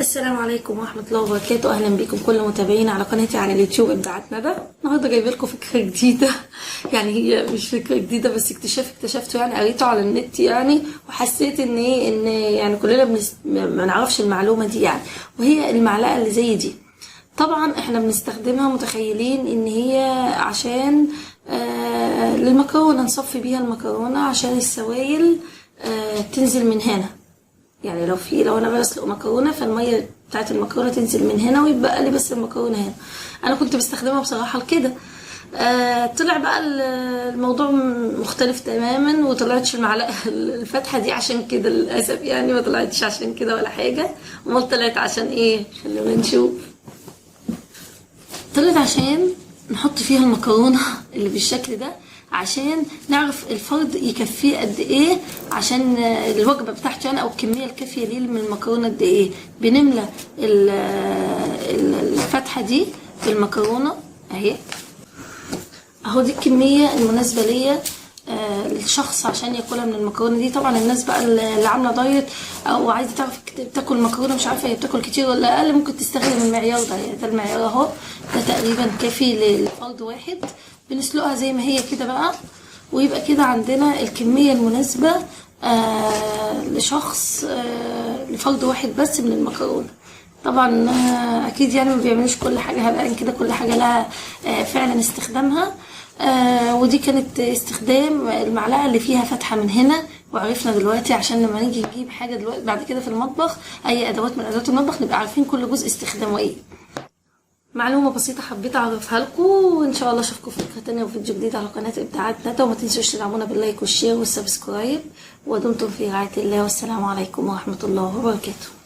السلام عليكم ورحمة الله وبركاته. أهلا بكم كل متابعينا على قناتي على اليوتيوب إبداعات ندى. النهاردة جايبه لكم فكرة جديدة يعني هي مش فكرة جديدة بس اكتشفته يعني قريته على النت يعني، وحسيت ان يعني كلنا ما نعرفش المعلومة دي يعني. وهي المعلقة اللي زي دي طبعا احنا بنستخدمها متخيلين ان هي عشان للمكرونة نصفي بيها المكرونة عشان السوائل تنزل من هنا. يعني لو انا بسلق مكرونه فالميه بتاعت المكرونه تنزل من هنا ويبقى لي بس المكرونه هنا. انا كنت بستخدمها بصراحه لكده. طلع بقى الموضوع مختلف تماما، وطلعتش المعلقه الفاتحه دي عشان كده للاسف يعني، ما طلعتش عشان كده ولا حاجه. امال طلعت عشان ايه؟ خلونا نشوف. طلعت عشان نحط فيها المكرونه اللي بالشكل ده عشان نعرف الفرد يكفيه قد ايه، عشان الوجبه بتاعتي انا او الكميه الكافيه ليه من المكرونه قد ايه. بنملى الفتحه دي بالمكرونه اهي، اهو دي الكميه المناسبه ليا الشخص عشان ياكلها من المكرونه دي. طبعا الناس بقى اللي عامله دايت او عايزه تعرف تاكل مكرونه مش عارفه هي بتاكل كتير ولا اقل، ممكن تستخدم المعيار ده. يعني ده المعيار اهو، ده تقريبا كافي لفرد واحد. بنسلقها زي ما هي كده بقى، ويبقى كده عندنا الكميه المناسبه لشخص لفرد واحد بس من المكرونه. طبعا اكيد يعني ما بيعملوش كل حاجه هبقى كده، كل حاجه لها فعلا استخدامها. ودي كانت استخدام المعلقه اللي فيها فتحه من هنا. وعرفنا دلوقتي عشان لما نيجي نجيب حاجه دلوقتي بعد كده في المطبخ، اي ادوات من ادوات المطبخ، نبقى عارفين كل جزء استخدامه ايه. معلومه بسيطه حبيت اعرفها لكم، وان شاء الله اشوفكم في فكره تانيه وفيديو جديد على قناه ابداعات ندى. وما تنسوش تدعمونا باللايك والشير والسبسكرايب. ودمتم في رعايه الله، والسلام عليكم ورحمه الله وبركاته.